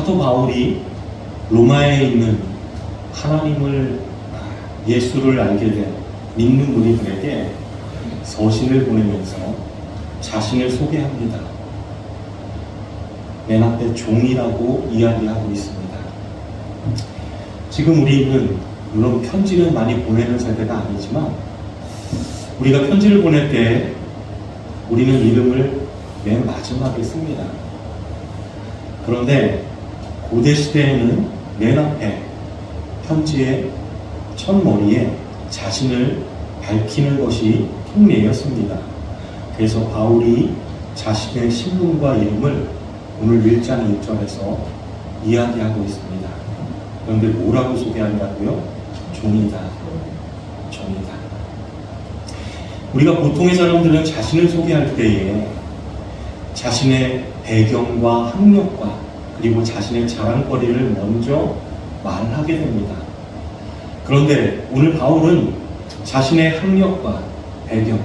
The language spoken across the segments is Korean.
사도 바울이 로마에 있는 하나님을, 예수를 알게 된 믿는 무리들에게 서신을 보내면서 자신을 소개합니다. 맨 앞에 종이라고 이야기하고 있습니다. 지금 우리는 물론 편지는 많이 보내는 세대가 아니지만 우리가 편지를 보낼 때 우리는 이름을 맨 마지막에 씁니다. 그런데 고대 시대에는 맨 앞에 편지의 첫머리에 자신을 밝히는 것이 통례였습니다. 그래서 바울이 자신의 신분과 이름을 오늘 1장 1절에서 이야기하고 있습니다. 그런데 뭐라고 소개한다고요? 종이다. 종이다. 우리가 보통의 사람들은 자신을 소개할 때에 자신의 배경과 학력과 그리고 자신의 자랑거리를 먼저 말하게 됩니다. 그런데 오늘 바울은 자신의 학력과 배경,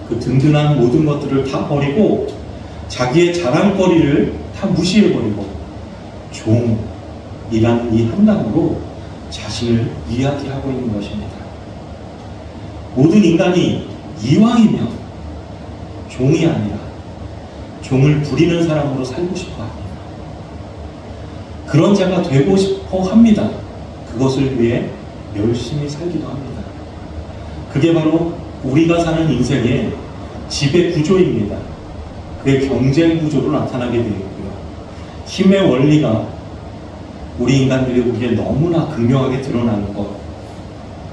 그 든든한 모든 것들을 다 버리고 자기의 자랑거리를 다 무시해버리고 종이라는 이 한 단어로 자신을 이야기하고 있는 것입니다. 모든 인간이 이왕이면 종이 아니라 종을 부리는 사람으로 살고 싶어 합니다. 그런 자가 되고 싶어 합니다. 그것을 위해 열심히 살기도 합니다. 그게 바로 우리가 사는 인생의 지배 구조입니다. 그게 경쟁 구조로 나타나게 되어 있고요. 힘의 원리가 우리 인간들이 보기에 너무나 극명하게 드러나는 것,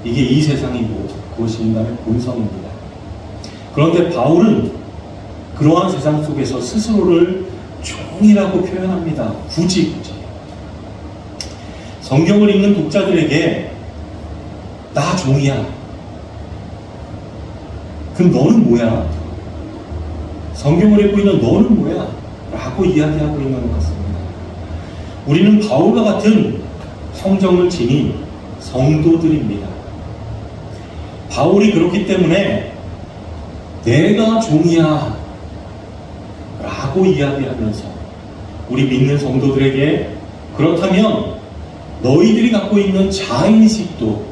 이게 이 세상이고 그것이 인간의 본성입니다. 그런데 바울은 그러한 세상 속에서 스스로를 종이라고 표현합니다. 굳이 성경을 읽는 독자들에게 나 종이야. 그럼 너는 뭐야? 성경을 읽고 있는 너는 뭐야? 라고 이야기하고 있는 것 같습니다. 우리는 바울과 같은 성정을 지닌 성도들입니다. 바울이 그렇기 때문에 내가 종이야 라고 이야기하면서 우리 믿는 성도들에게 그렇다면 너희들이 갖고 있는 자의식도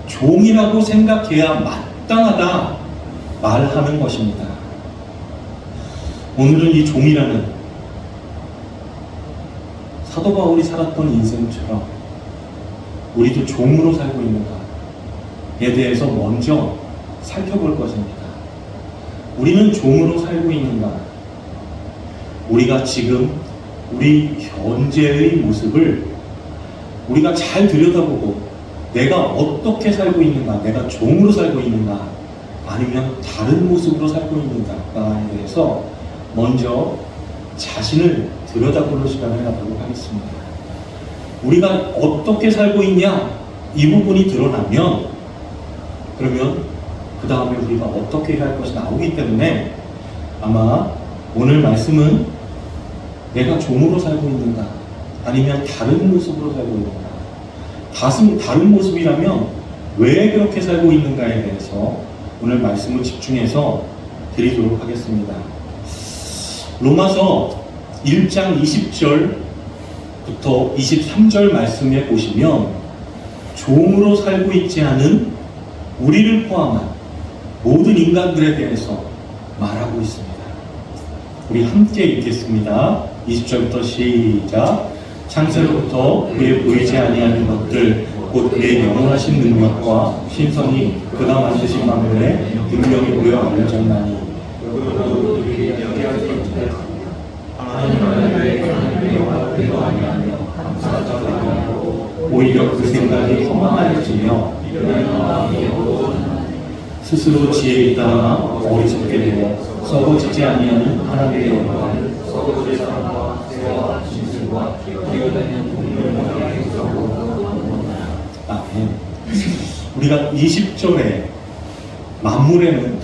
종이라고 생각해야 마땅하다 말하는 것입니다. 오늘은 이 종이라는 사도 바울이 살았던 인생처럼 우리도 종으로 살고 있는가에 대해서 먼저 살펴볼 것입니다. 우리는 종으로 살고 있는가? 우리가 지금 우리 현재의 모습을 우리가 잘 들여다보고 내가 어떻게 살고 있는가, 내가 종으로 살고 있는가, 아니면 다른 모습으로 살고 있는가에 대해서 먼저 자신을 들여다보는 시간을 갖도록 하겠습니다. 우리가 어떻게 살고 있냐, 이 부분이 드러나면 그러면 그 다음에 우리가 어떻게 해야 할 것이 나오기 때문에 아마 오늘 말씀은 내가 종으로 살고 있는가 아니면 다른 모습으로 살고 있는가, 다른 모습이라면 왜 그렇게 살고 있는가에 대해서 오늘 말씀을 집중해서 드리도록 하겠습니다. 로마서 1장 20절부터 23절 말씀에 보시면 종으로 살고 있지 않은 우리를 포함한 모든 인간들에 대해서 말하고 있습니다. 우리 함께 읽겠습니다. 20절부터 시작. 창세로부터 그의 보이지 아니하는 것들 곧 그의 영원하신 능력과 신성이 그가 만드신 만물에 분명히 보여 알려졌나니 오히려 그 생각이 허망하여지며 스스로 지혜 있다가 어리석게 되어 썩어지지 아니하는 하나님의 영광을 썩어질 사람과 새와 짐승과 뛰어다니는 동물과 아멘. 우리가 20절에 만물에는,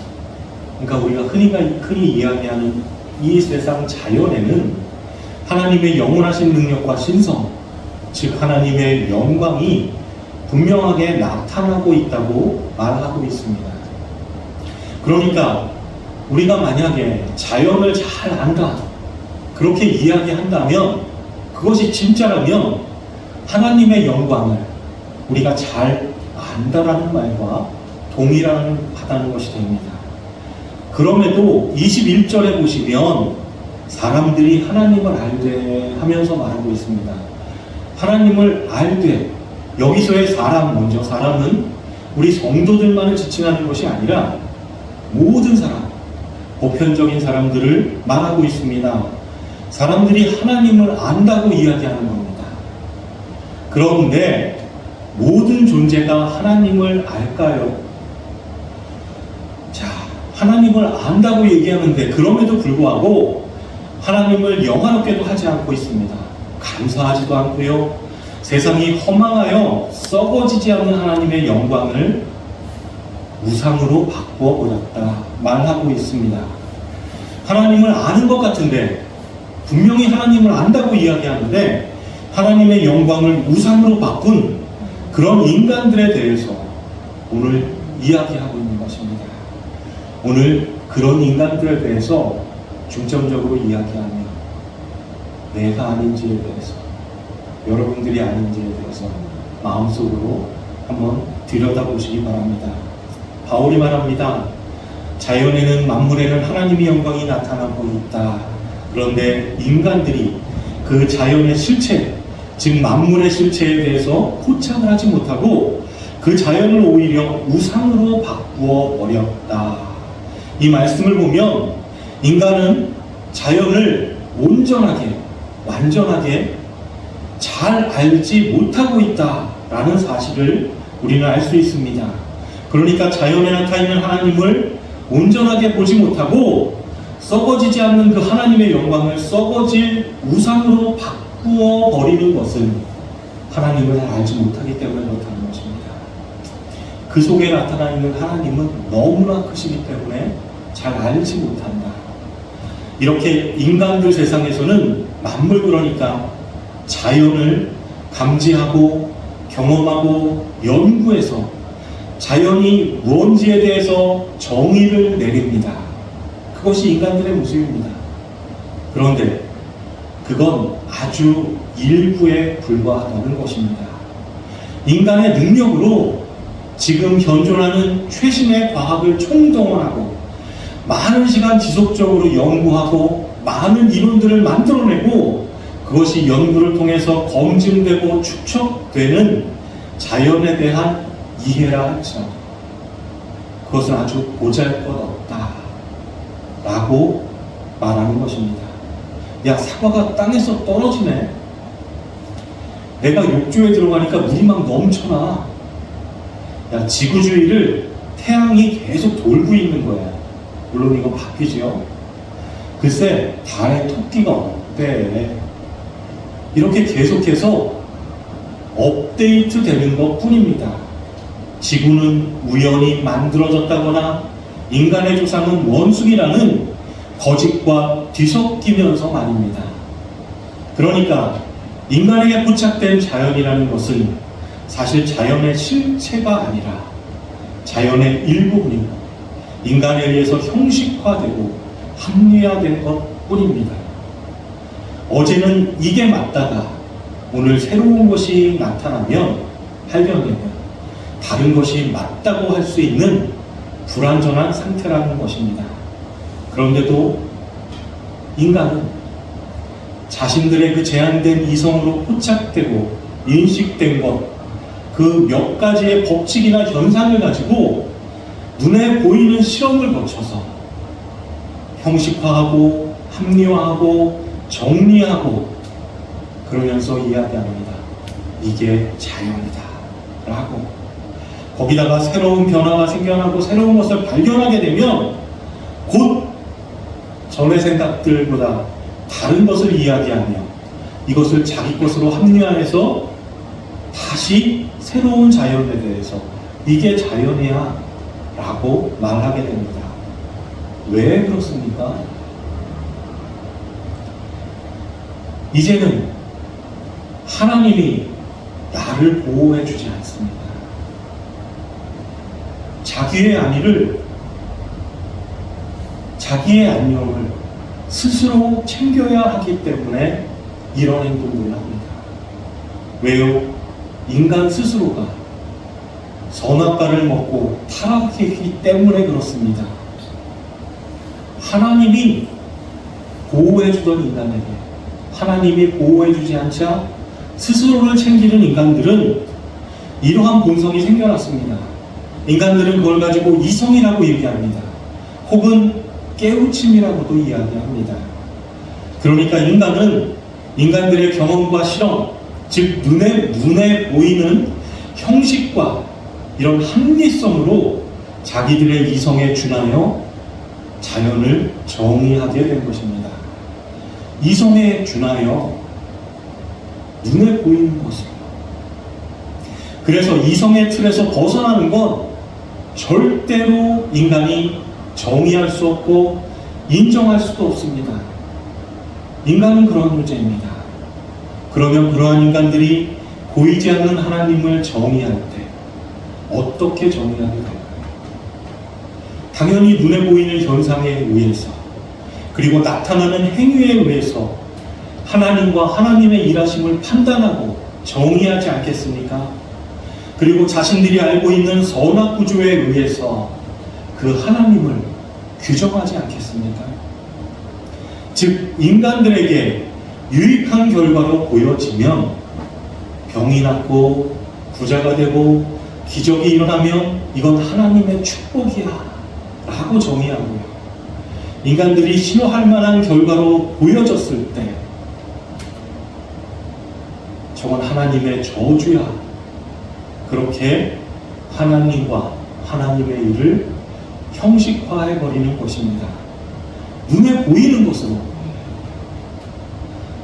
그러니까 우리가 흔히 이야기하는 이 세상 자연에는 하나님의 영원하신 능력과 신성, 즉 하나님의 영광이 분명하게 나타나고 있다고 말하고 있습니다. 그러니까 우리가 만약에 자연을 잘 안다, 그렇게 이야기한다면 그것이 진짜라면 하나님의 영광을 우리가 잘 안다라는 말과 동일하다는 것이 됩니다. 그럼에도 21절에 보시면 사람들이 하나님을 알되 하면서 말하고 있습니다. 하나님을 알되, 여기서의 먼저 사람은 우리 성도들만을 지칭하는 것이 아니라 모든 사람, 보편적인 사람들을 말하고 있습니다. 사람들이 하나님을 안다고 이야기하는 겁니다. 그런데 모든 존재가 하나님을 알까요? 자, 하나님을 안다고 얘기하는데 그럼에도 불구하고 하나님을 영화롭게도 하지 않고 있습니다. 감사하지도 않고요. 세상이 허망하여 썩어지지 않는 하나님의 영광을 우상으로 바꾸어 버렸다 말하고 있습니다. 하나님을 아는 것 같은데, 분명히 하나님을 안다고 이야기하는데 하나님의 영광을 우상으로 바꾼 그런 인간들에 대해서 오늘 이야기하고 있는 것입니다. 오늘 그런 인간들에 대해서 중점적으로 이야기하며 내가 아닌지에 대해서, 여러분들이 아닌지에 대해서 마음속으로 한번 들여다보시기 바랍니다. 바울이 말합니다. 자연에는, 만물에는 하나님의 영광이 나타나고 있다. 그런데 인간들이 그 자연의 실체, 즉 만물의 실체에 대해서 포착을 하지 못하고 그 자연을 오히려 우상으로 바꾸어 버렸다. 이 말씀을 보면 인간은 자연을 온전하게, 완전하게 잘 알지 못하고 있다라는 사실을 우리는 알 수 있습니다. 그러니까 자연에 나타있는 하나님을 온전하게 보지 못하고 썩어지지 않는 그 하나님의 영광을 썩어질 우상으로 바꾸어 버리는 것은 하나님을 잘 알지 못하기 때문에 그렇다는 것입니다. 그 속에 나타나 있는 하나님은 너무나 크시기 때문에 잘 알지 못한다. 이렇게 인간들 세상에서는 만물, 그러니까 자연을 감지하고 경험하고 연구해서 자연이 무언지에 대해서 정의를 내립니다. 그것이 인간들의 모습입니다. 그런데 그건 아주 일부에 불과하다는 것입니다. 인간의 능력으로 지금 현존하는 최신의 과학을 총동원하고 많은 시간 지속적으로 연구하고 많은 이론들을 만들어내고 그것이 연구를 통해서 검증되고 축적되는 자연에 대한 이해라 할지라도 그것은 아주 보잘것없다 라고 말하는 것입니다. 야, 사과가 땅에서 떨어지네. 내가 욕조에 들어가니까 물이 막 넘쳐나. 야, 지구주위를 태양이 계속 돌고 있는 거야. 물론 이건 바뀌죠. 글쎄, 달에 토끼가 어때? 이렇게 계속해서 업데이트 되는 것 뿐입니다. 지구는 우연히 만들어졌다거나 인간의 조상은 원숭이라는 거짓과 뒤섞이면서 말입니다. 그러니까 인간에게 포착된 자연이라는 것은 사실 자연의 실체가 아니라 자연의 일부분이고 인간에 의해서 형식화되고 합리화된 것 뿐입니다. 어제는 이게 맞다가 오늘 새로운 것이 나타나면, 발견되면 다른 것이 맞다고 할 수 있는 불완전한 상태라는 것입니다. 그런데도 인간은 자신들의 그 제한된 이성으로 포착되고 인식된 것, 그 몇 가지의 법칙이나 현상을 가지고 눈에 보이는 실험을 거쳐서 형식화하고 합리화하고 정리하고 그러면서 이야기합니다. 이게 자연이다 라고. 거기다가 새로운 변화가 생겨나고 새로운 것을 발견하게 되면 곧 전의 생각들보다 다른 것을 이야기하며 이것을 자기 것으로 합리화해서 다시 새로운 자연에 대해서 이게 자연이야 라고 말하게 됩니다. 왜 그렇습니까? 이제는 하나님이 나를 보호해 주지 않습니다. 자기의 안위를, 자기의 안녕을 스스로 챙겨야 하기 때문에 이런 행동들을 합니다. 왜요? 인간 스스로가 선악과를 먹고 타락했기 때문에 그렇습니다. 하나님이 보호해주던 인간에게 하나님이 보호해주지 않자 스스로를 챙기는 인간들은 이러한 본성이 생겨났습니다. 인간들은 그걸 가지고 이성이라고 얘기합니다. 혹은 깨우침이라고도 이야기합니다. 그러니까 인간은 인간들의 경험과 실험, 즉 눈에 보이는 형식과 이런 합리성으로 자기들의 이성에 준하여 자연을 정의하게 된 것입니다. 이성에 준하여 눈에 보이는 것을. 그래서 이성의 틀에서 벗어나는 건 절대로 인간이 정의할 수 없고 인정할 수도 없습니다. 인간은 그런 존재입니다. 그러면 그러한 인간들이 보이지 않는 하나님을 정의할 때 어떻게 정의하게 될까요? 당연히 눈에 보이는 현상에 의해서 그리고 나타나는 행위에 의해서 하나님과 하나님의 일하심을 판단하고 정의하지 않겠습니까? 그리고 자신들이 알고 있는 선악 구조에 의해서 그 하나님을 규정하지 않겠습니까? 즉 인간들에게 유익한 결과로 보여지면 병이 낫고 부자가 되고 기적이 일어나면 이건 하나님의 축복이야 라고 정의하고요. 인간들이 싫어할 만한 결과로 보여졌을 때 저건 하나님의 저주야. 그렇게 하나님과 하나님의 일을 형식화해버리는 것입니다. 눈에 보이는 것으로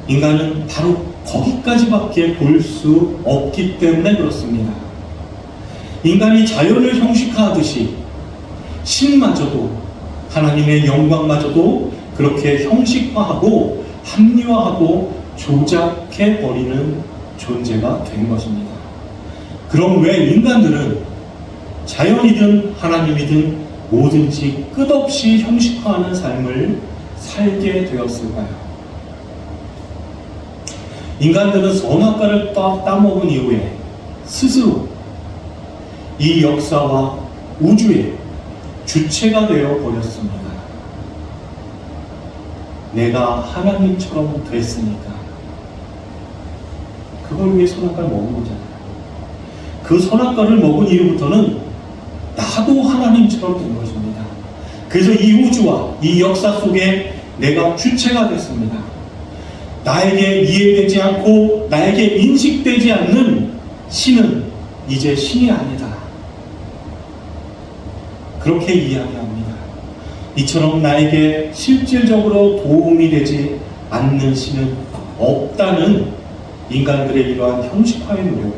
인간은 바로 거기까지밖에 볼 수 없기 때문에 그렇습니다. 인간이 자연을 형식화하듯이 신마저도 하나님의 영광마저도 그렇게 형식화하고 합리화하고 조작해버리는 존재가 된 것입니다. 그럼 왜 인간들은 자연이든 하나님이든 뭐든지 끝없이 형식화하는 삶을 살게 되었을까요? 인간들은 선악과를 따먹은 이후에 스스로 이 역사와 우주의 주체가 되어 버렸습니다. 내가 하나님처럼 됐으니까 그걸 위해 선악과를 먹은 거잖아요. 그 선악과를 먹은 이후부터는 나도 하나님처럼 된 것입니다. 그래서 이 우주와 이 역사 속에 내가 주체가 됐습니다. 나에게 이해되지 않고 나에게 인식되지 않는 신은 이제 신이 아니다. 그렇게 이야기합니다. 이처럼 나에게 실질적으로 도움이 되지 않는 신은 없다는 인간들의 이러한 형식화의 노력.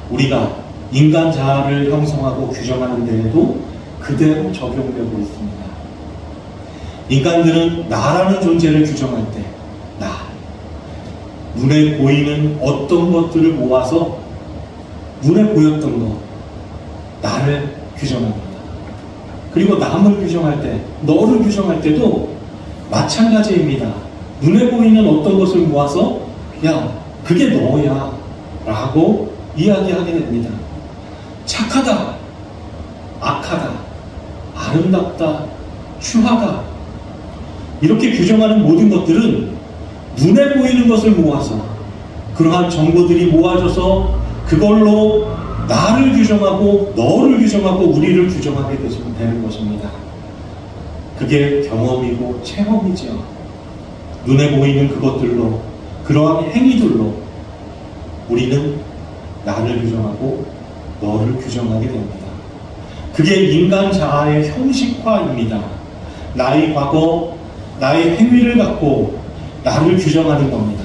우리가 인간 자아를 형성하고 규정하는 데에도 그대로 적용되고 있습니다. 인간들은 나라는 존재를 규정할 때 나, 눈에 보이는 어떤 것들을 모아서 눈에 보였던 것, 나를 규정합니다. 그리고 남을 규정할 때, 너를 규정할 때도 마찬가지입니다. 눈에 보이는 어떤 것을 모아서 야, 그게 너야 라고 이야기하게 됩니다. 착하다, 악하다, 아름답다, 추하다 이렇게 규정하는 모든 것들은 눈에 보이는 것을 모아서 그러한 정보들이 모아져서 그걸로 나를 규정하고 너를 규정하고 우리를 규정하게 되는 것입니다. 그게 경험이고 체험이죠. 눈에 보이는 그것들로 그러한 행위들로 우리는 나를 규정하고 너를 규정하게 됩니다. 그게 인간 자아의 형식화입니다. 나의 과거, 나의 행위를 갖고 나를 규정하는 겁니다.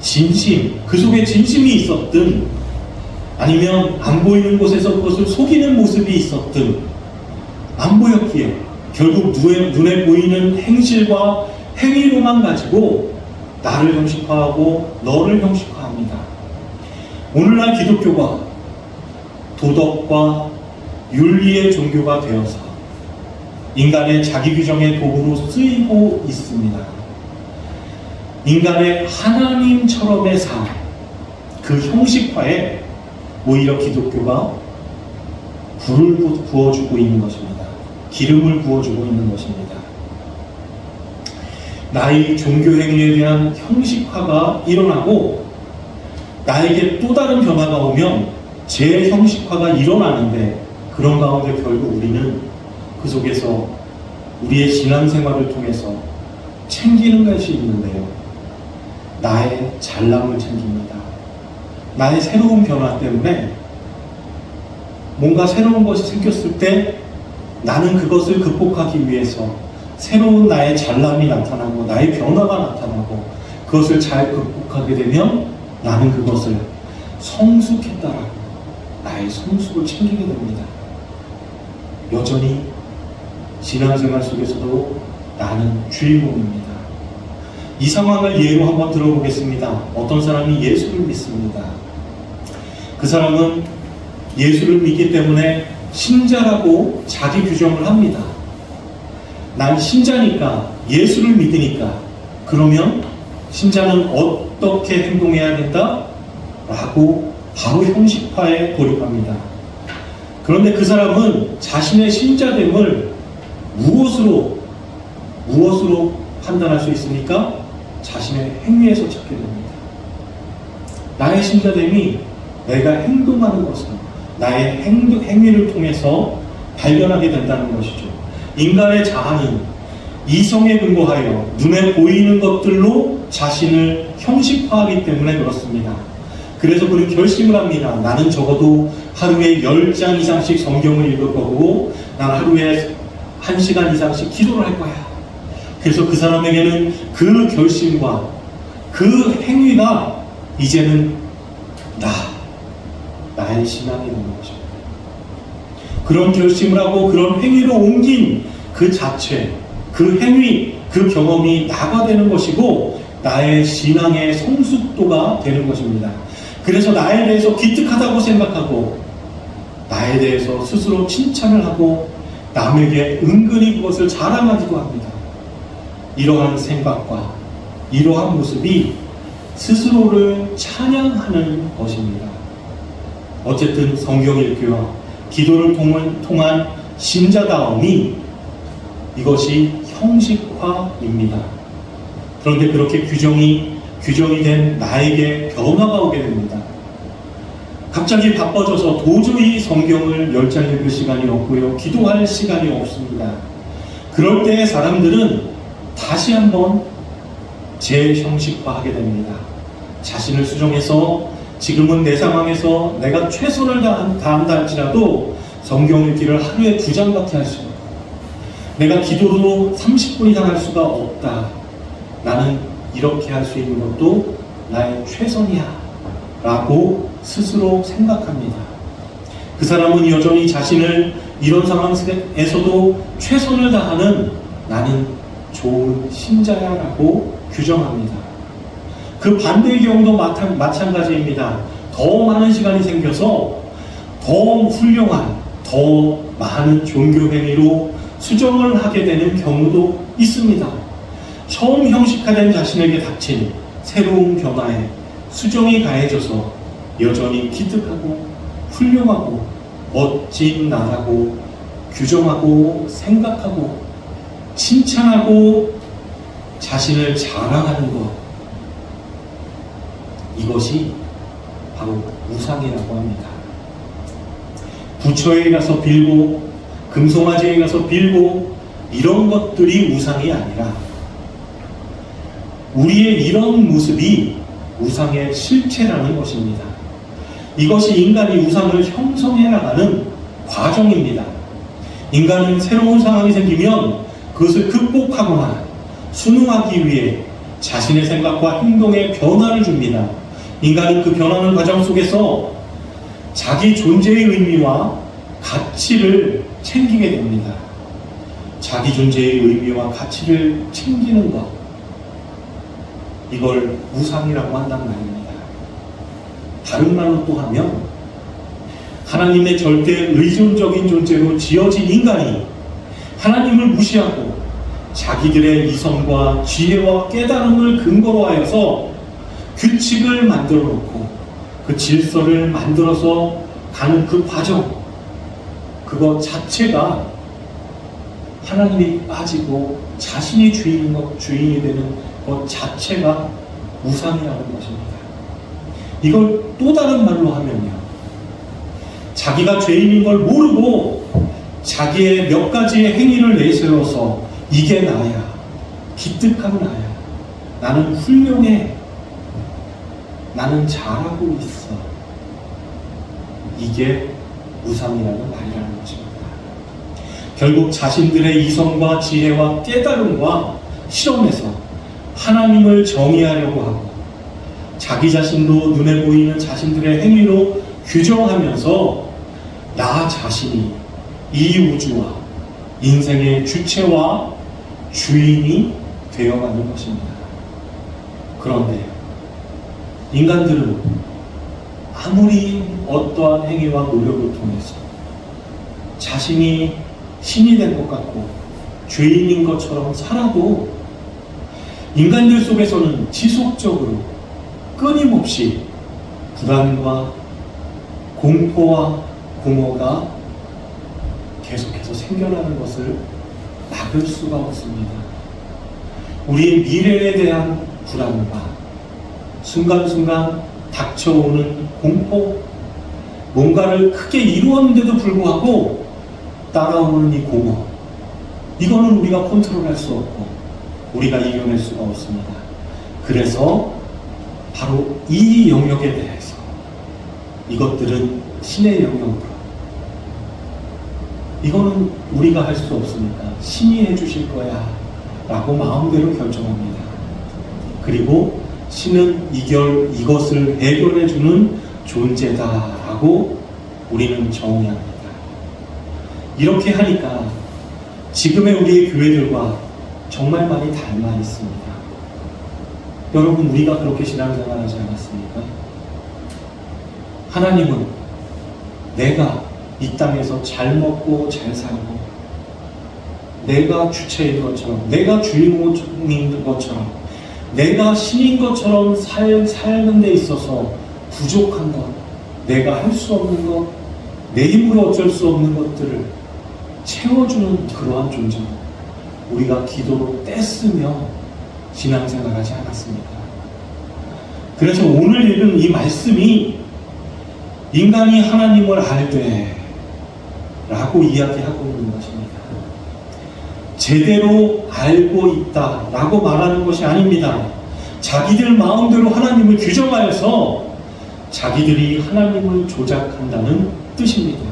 진심, 그 속에 진심이 있었든 아니면 안 보이는 곳에서 그것을 속이는 모습이 있었든 안 보였기에 결국 눈에 보이는 행실과 행위로만 가지고 나를 형식화하고 너를 형식화합니다. 오늘날 기독교가 도덕과 윤리의 종교가 되어서 인간의 자기 규정의 도구로 쓰이고 있습니다. 인간의 하나님처럼의 삶, 그 형식화에 오히려 기독교가 불을 부어주고 있는 것입니다. 기름을 부어주고 있는 것입니다. 나의 종교 행위에 대한 형식화가 일어나고 나에게 또 다른 변화가 오면 재형식화가 일어나는데, 그런 가운데 결국 우리는 그 속에서 우리의 신앙생활을 통해서 챙기는 것이 있는데요. 나의 잘남을 챙깁니다. 나의 새로운 변화 때문에 뭔가 새로운 것이 생겼을 때 나는 그것을 극복하기 위해서 새로운 나의 잘남이 나타나고 나의 변화가 나타나고, 그것을 잘 극복하게 되면 나는 그것을 성숙했다라고 나의 성숙을 챙기게 됩니다. 여전히 신앙생활 속에서도 나는 주인공입니다. 이 상황을 예로 한번 들어보겠습니다. 어떤 사람이 예수를 믿습니다. 그 사람은 예수를 믿기 때문에 신자라고 자기 규정을 합니다. 난 신자니까, 예수를 믿으니까, 그러면 신자는 어떻게 행동해야 된다? 라고 바로 형식화에 돌입합니다. 그런데 그 사람은 자신의 신자됨을 무엇으로 판단할 수 있습니까? 자신의 행위에서 찾게 됩니다. 나의 신자됨이 내가 행동하는 것은 나의 행위를 통해서 발견하게 된다는 것이죠. 인간의 자아는 이성에 근거하여 눈에 보이는 것들로 자신을 형식화하기 때문에 그렇습니다. 그래서 그는 결심을 합니다. 나는 적어도 하루에 10장 이상씩 성경을 읽을 거고, 난 하루에 1시간 이상씩 기도를 할 거야. 그래서 그 사람에게는 그 결심과 그 행위가 이제는 나의 신앙이 되는 것입니다. 그런 결심을 하고 그런 행위로 옮긴 그 자체, 그 행위, 그 경험이 나가 되는 것이고 나의 신앙의 성숙도가 되는 것입니다. 그래서 나에 대해서 기특하다고 생각하고 나에 대해서 스스로 칭찬을 하고 남에게 은근히 그것을 자랑하기도 합니다. 이러한 생각과 이러한 모습이 스스로를 찬양하는 것입니다. 어쨌든 성경 읽기와 기도를 통한 신자다움이 이것이 형식화입니다. 그런데 그렇게 규정이 된 나에게 변화가 오게 됩니다. 갑자기 바빠져서 도저히 성경을 10장 읽을 시간이 없고요, 기도할 시간이 없습니다. 그럴 때 사람들은 다시 한번 재형식화하게 됩니다. 자신을 수정해서 지금은 내 상황에서 내가 최선을 다한다 할지라도 성경 읽기를 하루에 2장밖에 할 수가 없고, 내가 기도로 30분 이상 할 수가 없다. 나는 이렇게 할 수 있는 것도 나의 최선이야 라고 스스로 생각합니다. 그 사람은 여전히 자신을 이런 상황에서도 최선을 다하는 나는 좋은 신자야 라고 규정합니다. 그 반대의 경우도 마찬가지입니다. 더 많은 시간이 생겨서 더 훌륭한, 더 많은 종교 행위로 수정을 하게 되는 경우도 있습니다. 처음 형식화된 자신에게 닥친 새로운 변화에 수정이 가해져서 여전히 기특하고 훌륭하고 멋진 나라고 규정하고 생각하고 칭찬하고 자신을 자랑하는 것, 이것이 바로 우상이라고 합니다. 부처에 가서 빌고 금송아지에 가서 빌고 이런 것들이 우상이 아니라 우리의 이런 모습이 우상의 실체라는 것입니다. 이것이 인간이 우상을 형성해 나가는 과정입니다. 인간은 새로운 상황이 생기면 그것을 극복하거나 순응하기 위해 자신의 생각과 행동에 변화를 줍니다. 인간은 그 변하는 과정 속에서 자기 존재의 의미와 가치를 챙기게 됩니다. 자기 존재의 의미와 가치를 챙기는 것, 이걸 우상이라고 한단 말입니다. 다른 말로 또 하면 하나님의 절대 의존적인 존재로 지어진 인간이 하나님을 무시하고 자기들의 이성과 지혜와 깨달음을 근거로 하여서 규칙을 만들어 놓고 그 질서를 만들어서 가는 그 과정, 그것 자체가 하나님이 빠지고 자신이 주인이 되는 것 자체가 우상이라는 것입니다. 이걸 또 다른 말로 하면요, 자기가 죄인인 걸 모르고 자기의 몇 가지의 행위를 내세워서 이게 나야, 기특한 나야, 나는 훌륭해, 나는 잘하고 있어, 이게 우상이라는 말이라는 것입니다. 결국 자신들의 이성과 지혜와 깨달음과 실험에서 하나님을 정의하려고 하고 자기 자신도 눈에 보이는 자신들의 행위로 규정하면서 나 자신이 이 우주와 인생의 주체와 주인이 되어가는 것입니다. 그런데 인간들은 아무리 어떠한 행위와 노력을 통해서 자신이 신이 된 것 같고 죄인인 것처럼 살아도 인간들 속에서는 지속적으로 끊임없이 불안과 공포와 공허가 계속해서 생겨나는 것을 막을 수가 없습니다. 우리의 미래에 대한 불안과 순간순간 닥쳐오는 공포, 뭔가를 크게 이루었는데도 불구하고 따라오는 이 공허, 이거는 우리가 컨트롤할 수 없고 우리가 이겨낼 수가 없습니다. 그래서 바로 이 영역에 대해서 이것들은 신의 영역으로, 이거는 우리가 할 수 없으니까 신이 해주실 거야 라고 마음대로 결정합니다. 그리고 신은 이것을 해결해주는 존재다라고 우리는 정의합니다. 이렇게 하니까 지금의 우리의 교회들과 정말 많이 닮아 있습니다. 여러분, 우리가 그렇게 신앙생활하지 않았습니까? 하나님은 내가 이 땅에서 잘 먹고 잘 살고 내가 주체인 것처럼, 내가 주인공인 것처럼, 내가 신인 것처럼 살는 데 있어서 부족한 것, 내가 할 수 없는 것, 내 힘으로 어쩔 수 없는 것들을 채워주는 그러한 존재, 우리가 기도로 떼쓰며 신앙생활하지 않았습니다. 그래서 오늘 읽은 이 말씀이 인간이 하나님을 알되 라고 이야기하고 있는 것입니다. 제대로 알고 있다 라고 말하는 것이 아닙니다. 자기들 마음대로 하나님을 규정하여서 자기들이 하나님을 조작한다는 뜻입니다.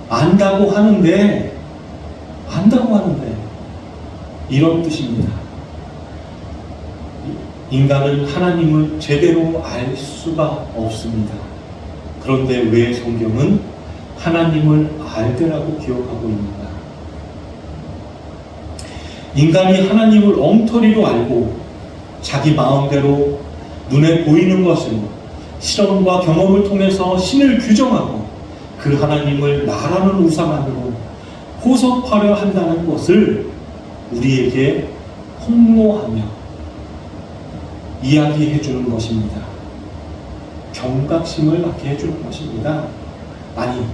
안다고 하는데 이런 뜻입니다. 인간은 하나님을 제대로 알 수가 없습니다. 그런데 왜 성경은 하나님을 알되라고 기억하고 있는가? 인간이 하나님을 엉터리로 알고 자기 마음대로 눈에 보이는 것으로 실험과 경험을 통해서 신을 규정하고 그 하나님을 나라는 우상 안으로 포섭하려 한다는 것을 우리에게 폭로하며 이야기해 주는 것입니다. 경각심을 낳게 해주는 것입니다. 아니,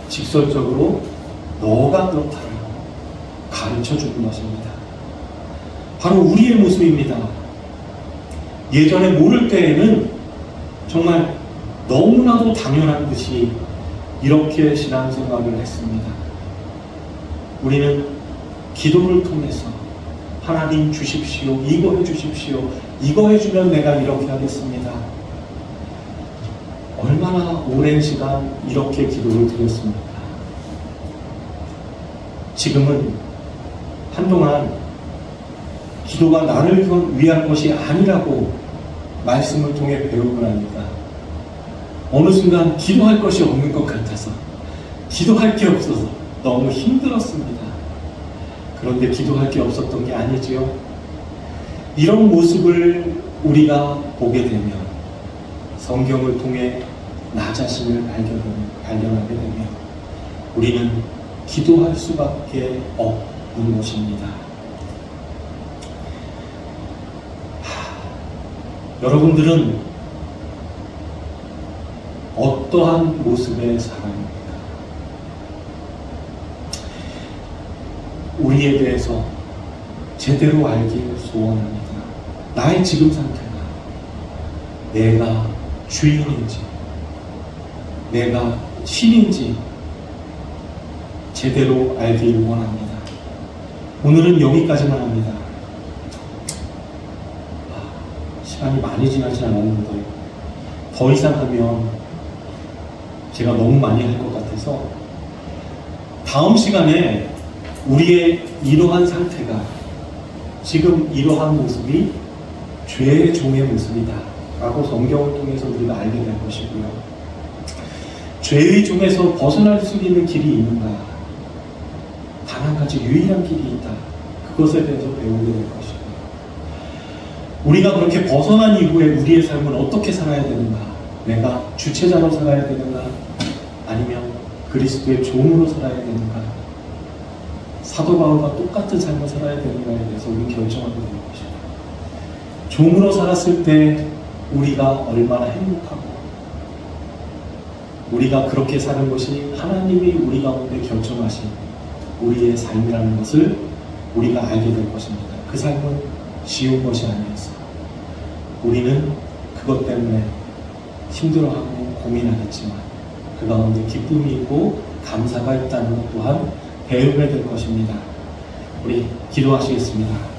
직설적으로 너가 그렇다라고 가르쳐 주는 것입니다. 바로 우리의 모습입니다. 예전에 모를 때에는 정말 너무나도 당연한 듯이 이렇게 신앙생활을 했습니다. 우리는 기도를 통해서 하나님 주십시오, 이거 해주십시오, 이거 해주면 내가 이렇게 하겠습니다. 얼마나 오랜 시간 이렇게 기도를 드렸습니까? 지금은 한동안 기도가 나를 위한 것이 아니라고 말씀을 통해 배우고 나니까 어느 순간 기도할 것이 없는 것 같아서, 기도할 게 없어서 너무 힘들었습니다. 그런데 기도할 게 없었던 게 아니지요. 이런 모습을 우리가 보게 되면, 성경을 통해 나 자신을 발견하게 되면 우리는 기도할 수밖에 것입니다. 여러분들은 어떠한 모습의 사람입니까? 우리에 대해서 제대로 알길 소원합니다. 나의 지금 상태가 내가 주인인지 내가 신인지 제대로 알길 원합니다. 오늘은 여기까지만 합니다. 시간이 많이 지나지 않았는데 더 이상 하면 제가 너무 많이 할 것 같아서 다음 시간에 우리의 이러한 상태가 지금 이러한 모습이 죄의 종의 모습이다 라고 성경을 통해서 우리가 알게 될 것이고요. 죄의 종에서 벗어날 수 있는 길이 있는가? 단 한 가지 유일한 길이 있다. 그것에 대해서 배우게 될 것이고요. 우리가 그렇게 벗어난 이후에 우리의 삶을 어떻게 살아야 되는가? 내가 주체자로 살아야 되는가? 아니면 그리스도의 종으로 살아야 되는가? 사도 바울과 똑같은 삶을 살아야 되는가에 대해서 우리는 결정하게 되는 것입니다. 종으로 살았을 때 우리가 얼마나 행복하고 우리가 그렇게 사는 것이 하나님이 우리 가운데 결정하신 우리의 삶이라는 것을 우리가 알게 될 것입니다. 그 삶은 쉬운 것이 아니었어요. 우리는 그것 때문에 힘들어하고 고민하겠지만 그 가운데 기쁨이 있고 감사가 있다는 것 또한 배우게 될 것입니다. 우리 기도하시겠습니다.